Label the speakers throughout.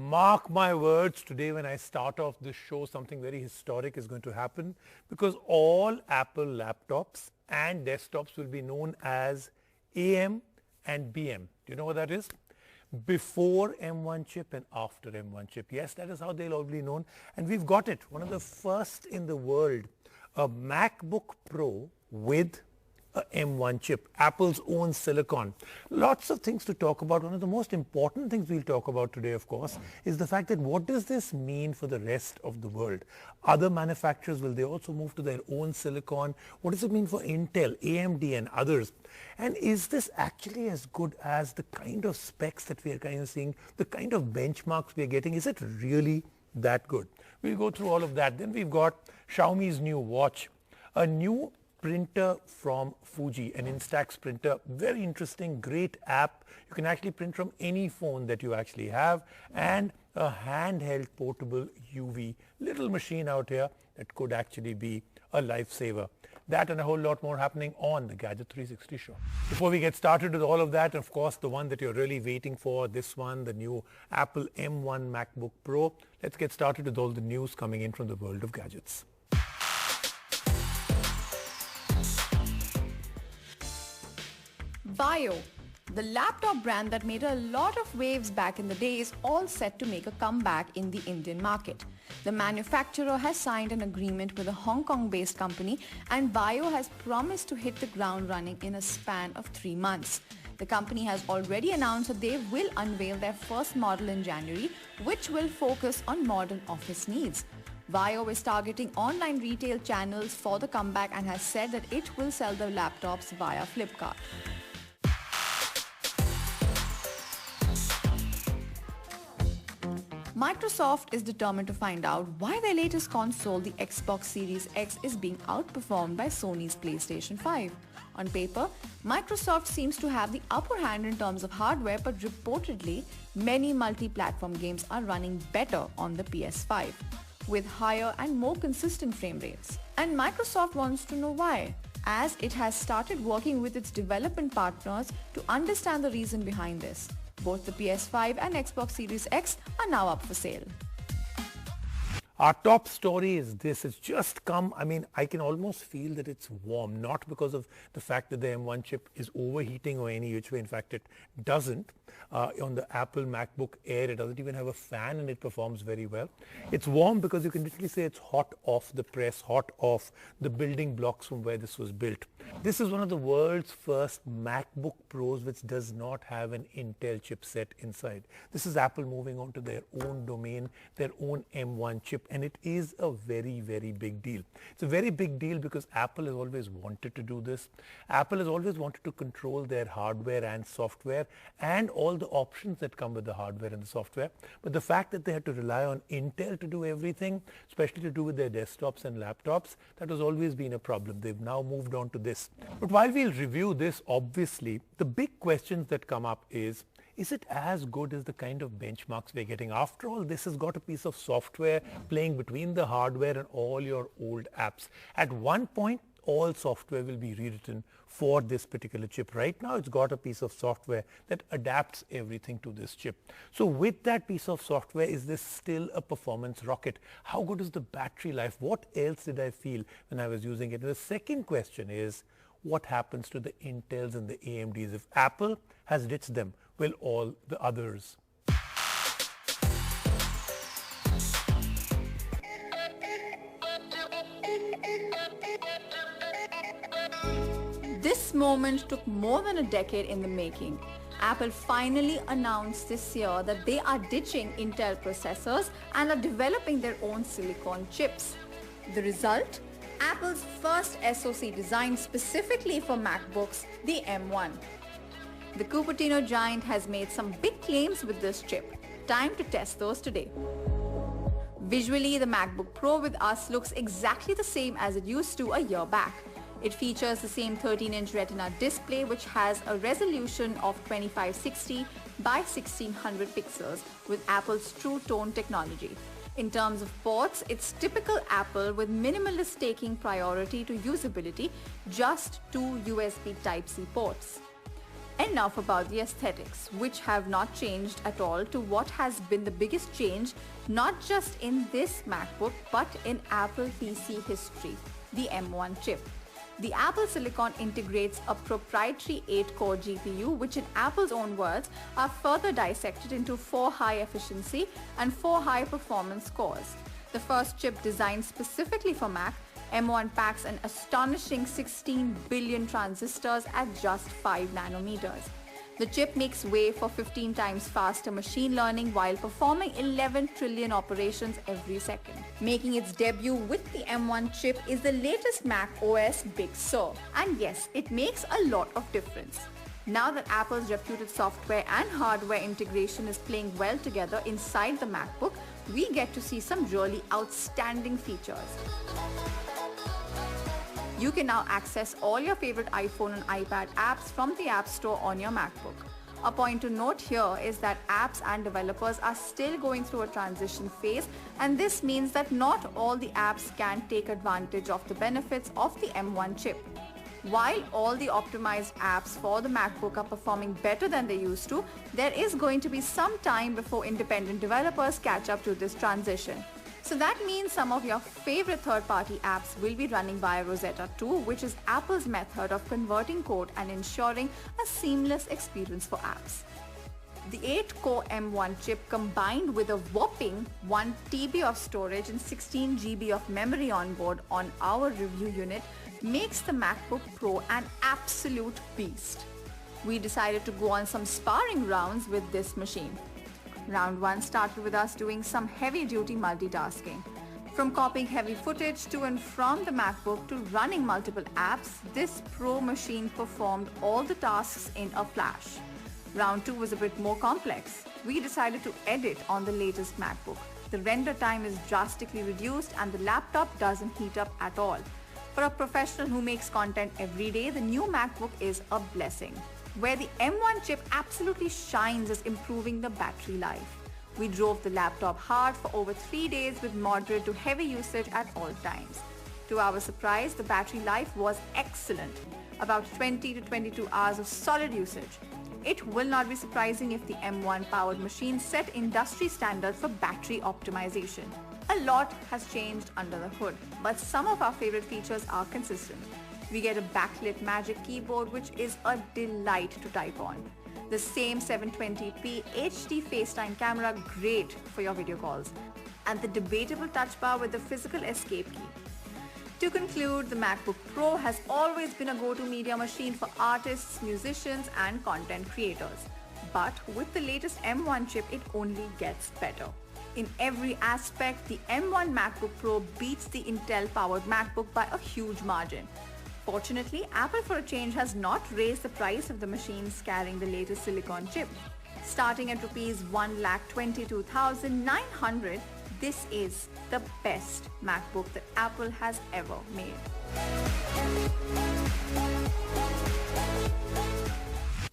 Speaker 1: Mark my words, today when I start off this show, something very historic is going to happen because all Apple laptops and desktops will be known as AM and BM. Do you know what that is? Before M1 chip and after M1 chip. Yes, that is how they'll all be known. And we've got it. One of the first in the world, a MacBook Pro with a M1 chip, Apple's own silicon. Lots of things to talk about. One of the most important things we'll talk about today, of course, is the fact that what does this mean for the rest of the world? Other manufacturers, will they also move to their own silicon? What does it mean for Intel, AMD and others? And is this actually as good as the kind of specs that we are kind of seeing, the kind of benchmarks we are getting? Is it really that good? We'll go through all of that. Then we've got Xiaomi's new watch, a new printer from Fuji, an Instax printer. Very interesting, great app. You can actually print from any phone that you actually have, and a handheld portable UV little machine out here that could actually be a lifesaver. That and a whole lot more happening on the Gadget 360 show. Before we get started with all of that, of course, the one that you're really waiting for, this one, the new Apple M1 MacBook Pro. Let's get started with all the news coming in from the world of gadgets.
Speaker 2: VAIO, the laptop brand that made a lot of waves back in the day, is all set to make a comeback in the Indian market. The manufacturer has signed an agreement with a Hong Kong-based company, and VAIO has promised to hit the ground running in a span of 3 months. The company has already announced that they will unveil their first model in January, which will focus on modern office needs. VAIO is targeting online retail channels for the comeback and has said that it will sell the laptops via Flipkart. Microsoft is determined to find out why their latest console, the Xbox Series X, is being outperformed by Sony's PlayStation 5. On paper, Microsoft seems to have the upper hand in terms of hardware, but reportedly, many multi-platform games are running better on the PS5, with higher and more consistent frame rates. And Microsoft wants to know why, as it has started working with its development partners to understand the reason behind this. Both the PS5 and Xbox Series X are now up for sale.
Speaker 1: Our top story is this. It's just come. I mean, I can almost feel that it's warm, not because of the fact that the M1 chip is overheating or any which way. In fact, it doesn't. On the Apple MacBook Air, it doesn't even have a fan and it performs very well. It's warm because you can literally say it's hot off the press, hot off the building blocks from where this was built. This is one of the world's first MacBook Pros which does not have an Intel chipset inside. This is Apple moving on to their own domain, their own M1 chip, and it is a very, very big deal. It's a very big deal because Apple has always wanted to do this. Apple has always wanted to control their hardware and software and all the options that come with the hardware and the software. But the fact that they had to rely on Intel to do everything, especially to do with their desktops and laptops, that has always been a problem. They've now moved on to this. But while we'll review this, obviously, the big questions that come up is it as good as the kind of benchmarks we're getting? After all, this has got a piece of software playing between the hardware and all your old apps. At one point, all software will be rewritten for this particular chip. Right now, it's got a piece of software that adapts everything to this chip. So with that piece of software, is this still a performance rocket? How good is the battery life? What else did I feel when I was using it? And the second question is, what happens to the Intels and the AMDs? If Apple has ditched them, will all the others?
Speaker 2: This moment took more than a decade in the making. Apple finally announced this year that they are ditching Intel processors and are developing their own silicon chips. The result? Apple's first SoC designed specifically for MacBooks, the M1. The Cupertino giant has made some big claims with this chip. Time to test those today. Visually, the MacBook Pro with us looks exactly the same as it used to a year back. It features the same 13-inch Retina display which has a resolution of 2560 by 1600 pixels with Apple's True Tone technology. In terms of ports, it's typical Apple with minimalist taking priority to usability, just 2 USB Type-C ports. Enough about the aesthetics, which have not changed at all, to what has been the biggest change, not just in this MacBook, but in Apple PC history, the M1 chip. The Apple Silicon integrates a proprietary 8-core GPU, which in Apple's own words are further dissected into 4 high-efficiency and 4 high-performance cores. The first chip designed specifically for Mac, M1 packs an astonishing 16 billion transistors at just 5 nanometers. The chip makes way for 15 times faster machine learning while performing 11 trillion operations every second. Making its debut with the M1 chip is the latest Mac OS Big Sur. And yes, it makes a lot of difference. Now that Apple's reputed software and hardware integration is playing well together inside the MacBook, we get to see some really outstanding features. You can now access all your favorite iPhone and iPad apps from the App Store on your MacBook. A point to note here is that apps and developers are still going through a transition phase, and this means that not all the apps can take advantage of the benefits of the M1 chip. While all the optimized apps for the MacBook are performing better than they used to, there is going to be some time before independent developers catch up to this transition. So that means some of your favorite third-party apps will be running via Rosetta 2, which is Apple's method of converting code and ensuring a seamless experience for apps. The 8-core M1 chip combined with a whopping 1 TB of storage and 16 GB of memory on board on our review unit makes the MacBook Pro an absolute beast. We decided to go on some sparring rounds with this machine. Round 1 started with us doing some heavy-duty multitasking. From copying heavy footage to and from the MacBook to running multiple apps, this Pro machine performed all the tasks in a flash. Round 2 was a bit more complex. We decided to edit on the latest MacBook. The render time is drastically reduced and the laptop doesn't heat up at all. For a professional who makes content every day, the new MacBook is a blessing. Where the M1 chip absolutely shines is improving the battery life. We drove the laptop hard for over 3 days with moderate to heavy usage at all times. To our surprise, the battery life was excellent, about 20 to 22 hours of solid usage. It will not be surprising if the M1 powered machine set industry standards for battery optimization. A lot has changed under the hood, but some of our favorite features are consistent. We get a backlit Magic Keyboard, which is a delight to type on. The same 720p HD FaceTime camera, great for your video calls. And the debatable touch bar with the physical escape key. To conclude, the MacBook Pro has always been a go-to media machine for artists, musicians, and content creators. But with the latest M1 chip, it only gets better. In every aspect, the M1 MacBook Pro beats the Intel-powered MacBook by a huge margin. Fortunately, Apple for a change has not raised the price of the machines carrying the latest silicon chip. Starting at Rs 1,22,900, this is the best MacBook that Apple has ever made.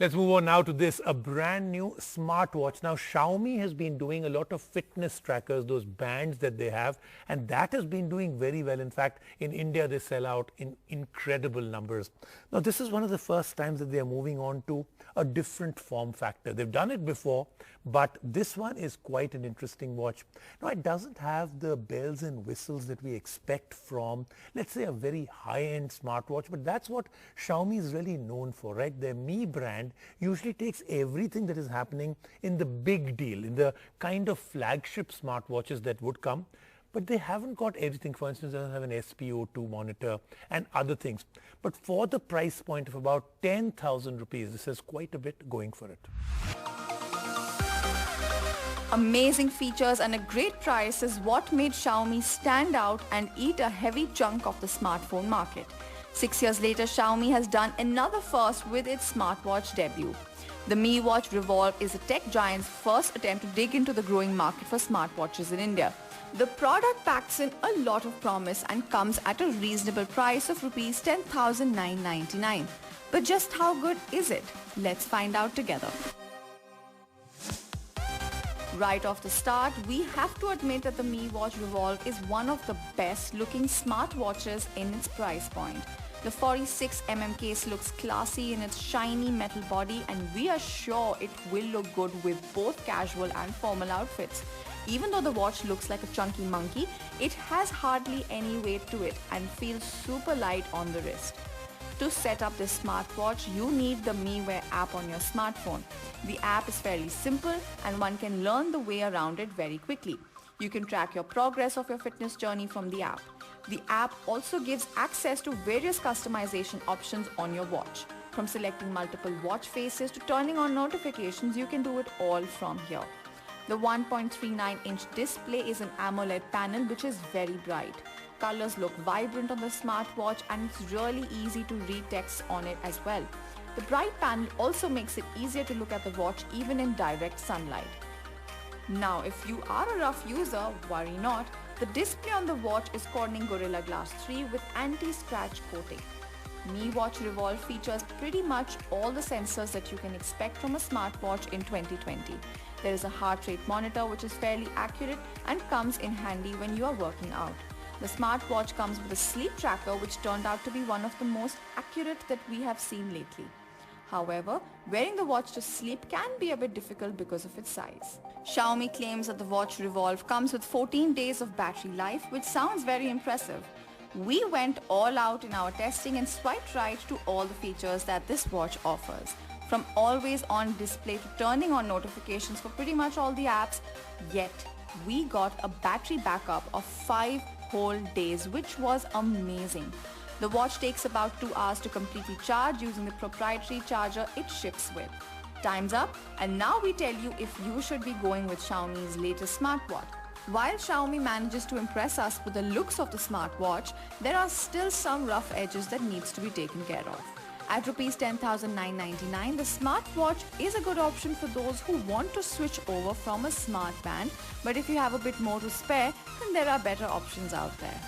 Speaker 1: Let's move on now to this, a brand new smartwatch. Now, Xiaomi has been doing a lot of fitness trackers, those bands that they have, and that has been doing very well. In fact, in India, they sell out in incredible numbers. Now, this is one of the first times that they are moving on to a different form factor. They've done it before, but this one is quite an interesting watch. Now, it doesn't have the bells and whistles that we expect from, let's say, a very high-end smartwatch, but that's what Xiaomi is really known for, right? Their Mi brand usually takes everything that is happening in the big deal, in the kind of flagship smartwatches that would come, but they haven't got everything. For instance, they don't have an SpO2 monitor and other things. But for the price point of about 10,000 rupees, this is quite a bit going for it.
Speaker 2: Amazing features and a great price is what made Xiaomi stand out and eat a heavy chunk of the smartphone market. 6 years later, Xiaomi has done another first with its smartwatch debut. The Mi Watch Revolve is a tech giant's first attempt to dig into the growing market for smartwatches in India. The product packs in a lot of promise and comes at a reasonable price of Rs 10,999. But just how good is it? Let's find out together. Right off the start, we have to admit that the Mi Watch Revolve is one of the best looking smartwatches in its price point. The 46mm case looks classy in its shiny metal body, and we are sure it will look good with both casual and formal outfits. Even though the watch looks like a chunky monkey, it has hardly any weight to it and feels super light on the wrist. To set up this smartwatch, you need the MiWear app on your smartphone. The app is fairly simple and one can learn the way around it very quickly. You can track your progress of your fitness journey from the app. The app also gives access to various customization options on your watch. From selecting multiple watch faces to turning on notifications, you can do it all from here. The 1.39-inch display is an AMOLED panel which is very bright. Colors look vibrant on the smartwatch and it's really easy to read text on it as well. The bright panel also makes it easier to look at the watch even in direct sunlight. Now, if you are a rough user, worry not. The display on the watch is Corning Gorilla Glass 3 with anti-scratch coating. Mi Watch Revolve features pretty much all the sensors that you can expect from a smartwatch in 2020. There is a heart rate monitor which is fairly accurate and comes in handy when you are working out. The smartwatch comes with a sleep tracker which turned out to be one of the most accurate that we have seen lately. However, wearing the watch to sleep can be a bit difficult because of its size. Xiaomi claims that the Watch Revolve comes with 14 days of battery life, which sounds very impressive. We went all out in our testing and swiped right to all the features that this watch offers. From always on display to turning on notifications for pretty much all the apps, yet we got a battery backup of 5 whole days, which was amazing. The watch takes about 2 hours to completely charge using the proprietary charger it ships with. Time's up, and now we tell you if you should be going with Xiaomi's latest smartwatch. While Xiaomi manages to impress us with the looks of the smartwatch, there are still some rough edges that needs to be taken care of. At Rs 10,999, the smartwatch is a good option for those who want to switch over from a smart band, but if you have a bit more to spare, then there are better options out there.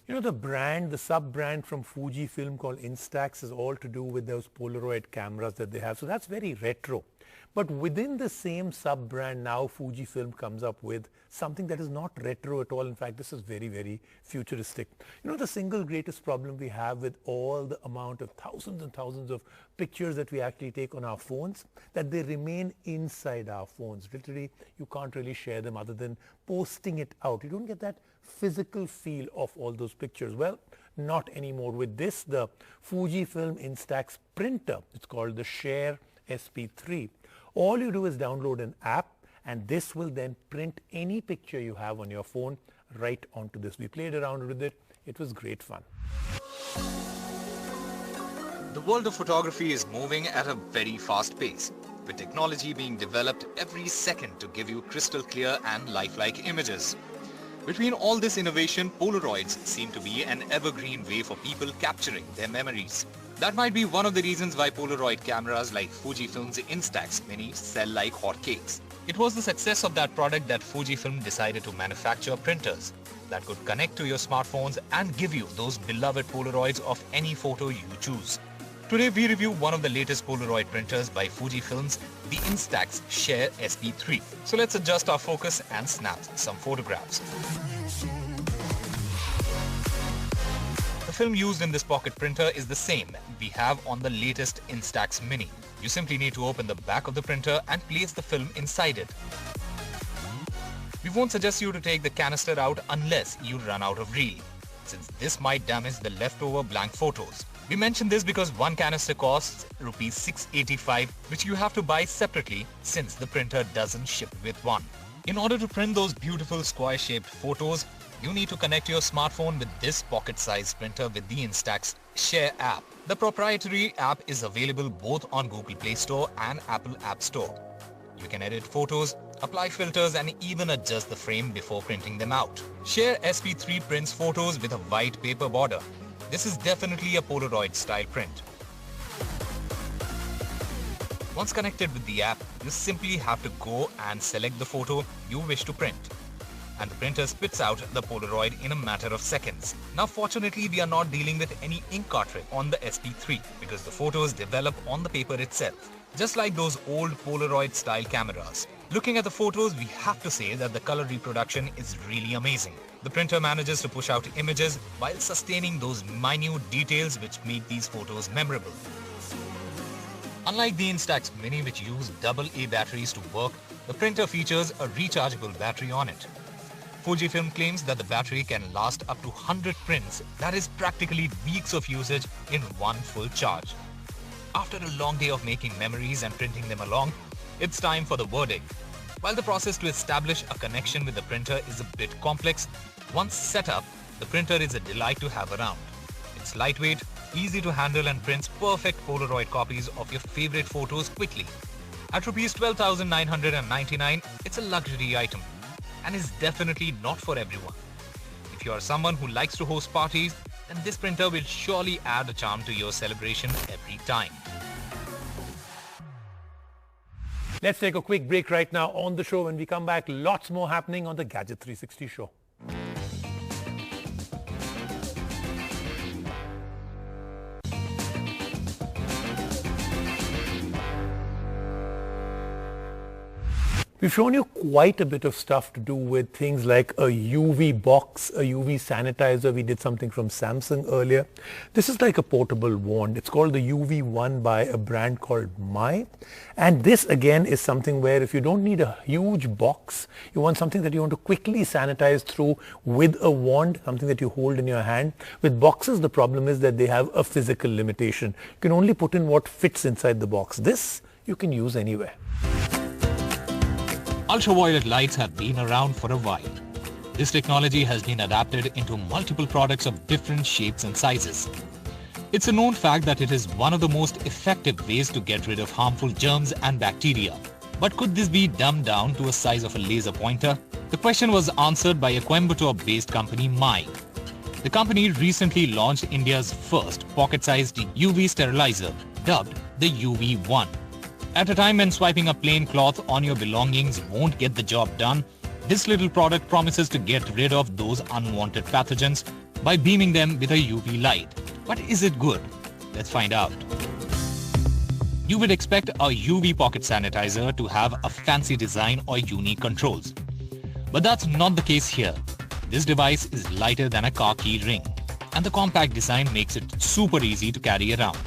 Speaker 1: You know, the brand, the sub-brand from Fujifilm called Instax is all to do with those Polaroid cameras that they have. So that's very retro. But within the same sub-brand, now Fujifilm comes up with something that is not retro at all. In fact, this is very, very futuristic. You know, the single greatest problem we have with all the amount of thousands and thousands of pictures that we actually take on our phones, that they remain inside our phones. Literally, you can't really share them other than posting it out. You don't get that physical feel of all those pictures. Well, not anymore. With this, the Fujifilm Instax printer, it's called the Share SP3. All you do is download an app, and this will then print any picture you have on your phone right onto this. We played around with it. It was great fun.
Speaker 3: The world of photography is moving at a very fast pace, with technology being developed every second to give you crystal clear and lifelike images. Between all this innovation, Polaroids seem to be an evergreen way for people capturing their memories. That might be one of the reasons why Polaroid cameras like Fujifilm's Instax Mini sell like hotcakes. It was the success of that product that Fujifilm decided to manufacture printers that could connect to your smartphones and give you those beloved Polaroids of any photo you choose. Today we review one of the latest Polaroid printers by Fujifilm's, the Instax Share SP3. So let's adjust our focus and snap some photographs. The film used in this pocket printer is the same we have on the latest Instax Mini. You simply need to open the back of the printer and place the film inside it. We won't suggest you to take the canister out unless you run out of reel, since this might damage the leftover blank photos. We mention this because one canister costs Rs 685, which you have to buy separately since the printer doesn't ship with one. In order to print those beautiful square-shaped photos, you need to connect your smartphone with this pocket-sized printer with the Instax Share app. The proprietary app is available both on Google Play Store and Apple App Store. You can edit photos, apply filters and even adjust the frame before printing them out. Share SP3 prints photos with a white paper border. This is definitely a Polaroid style print. Once connected with the app, you simply have to go and select the photo you wish to print, and the printer spits out the Polaroid in a matter of seconds. Now fortunately, we are not dealing with any ink cartridge on the SP3 because the photos develop on the paper itself, just like those old Polaroid style cameras. Looking at the photos, we have to say that the color reproduction is really amazing. The printer manages to push out images while sustaining those minute details which make these photos memorable. Unlike the Instax Mini, which use AA batteries to work, the printer features a rechargeable battery on it. Fujifilm claims that the battery can last up to 100 prints, that is practically weeks of usage in one full charge. After a long day of making memories and printing them along, it's time for the verdict. While the process to establish a connection with the printer is a bit complex, once set up, the printer is a delight to have around. It's lightweight, easy to handle and prints perfect Polaroid copies of your favorite photos quickly. At Rs 12,999, it's a luxury item and is definitely not for everyone. If you are someone who likes to host parties, then this printer will surely add a charm to your celebration every time.
Speaker 1: Let's take a quick break right now on the show. When we come back, lots more happening on the Gadget 360 show. We've shown you quite a bit of stuff to do with things like a UV box, a UV sanitizer. We did something from Samsung earlier. This is like a portable wand. It's called the UV1 by a brand called Mai. And this again is something where if you don't need a huge box, you want something that you want to quickly sanitize through with a wand, something that you hold in your hand. With boxes, the problem is that they have a physical limitation. You can only put in what fits inside the box. This you can use anywhere.
Speaker 3: Ultraviolet lights have been around for a while. This technology has been adapted into multiple products of different shapes and sizes. It's a known fact that it is one of the most effective ways to get rid of harmful germs and bacteria. But could this be dumbed down to a size of a laser pointer? The question was answered by a Coimbatore-based company, Mai. The company recently launched India's first pocket-sized UV sterilizer, dubbed the UV1. At a time when swiping a plain cloth on your belongings won't get the job done, this little product promises to get rid of those unwanted pathogens by beaming them with a UV light. But is it good? Let's find out. You would expect a UV pocket sanitizer to have a fancy design or unique controls. But that's not the case here. This device is lighter than a car key ring, and the compact design makes it super easy to carry around.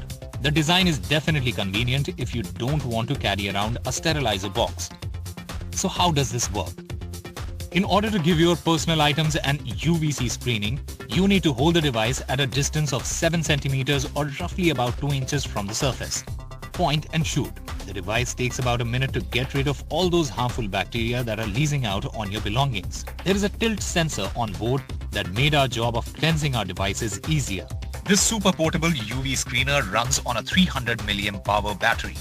Speaker 3: The design is definitely convenient if you don't want to carry around a sterilizer box. So how does this work? In order to give your personal items an UVC screening, you need to hold the device at a distance of 7 centimeters or roughly about 2 inches from the surface. Point and shoot. The device takes about a minute to get rid of all those harmful bacteria that are leasing out on your belongings. There is a tilt sensor on board that made our job of cleansing our devices easier. This super portable UV screener runs on a 300 mAh battery,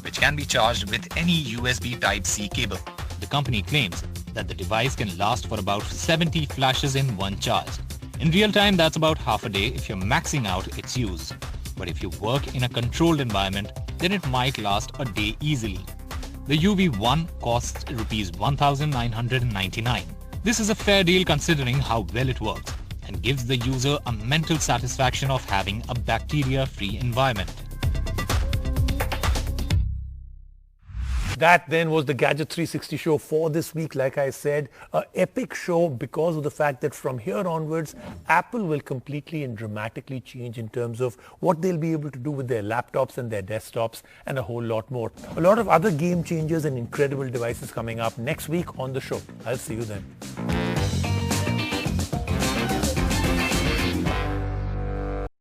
Speaker 3: which can be charged with any USB Type-C cable. The company claims that the device can last for about 70 flashes in one charge. In real time, that's about half a day if you're maxing out its use. But if you work in a controlled environment, then it might last a day easily. The UV1 costs Rs 1,999. This is a fair deal considering how well it works, and gives the user a mental satisfaction of having a bacteria-free environment.
Speaker 1: That then was the Gadget 360 show for this week. Like I said, an epic show because of the fact that from here onwards, Apple will completely and dramatically change in terms of what they'll be able to do with their laptops and their desktops and a whole lot more. A lot of other game changers and incredible devices coming up next week on the show. I'll see you then.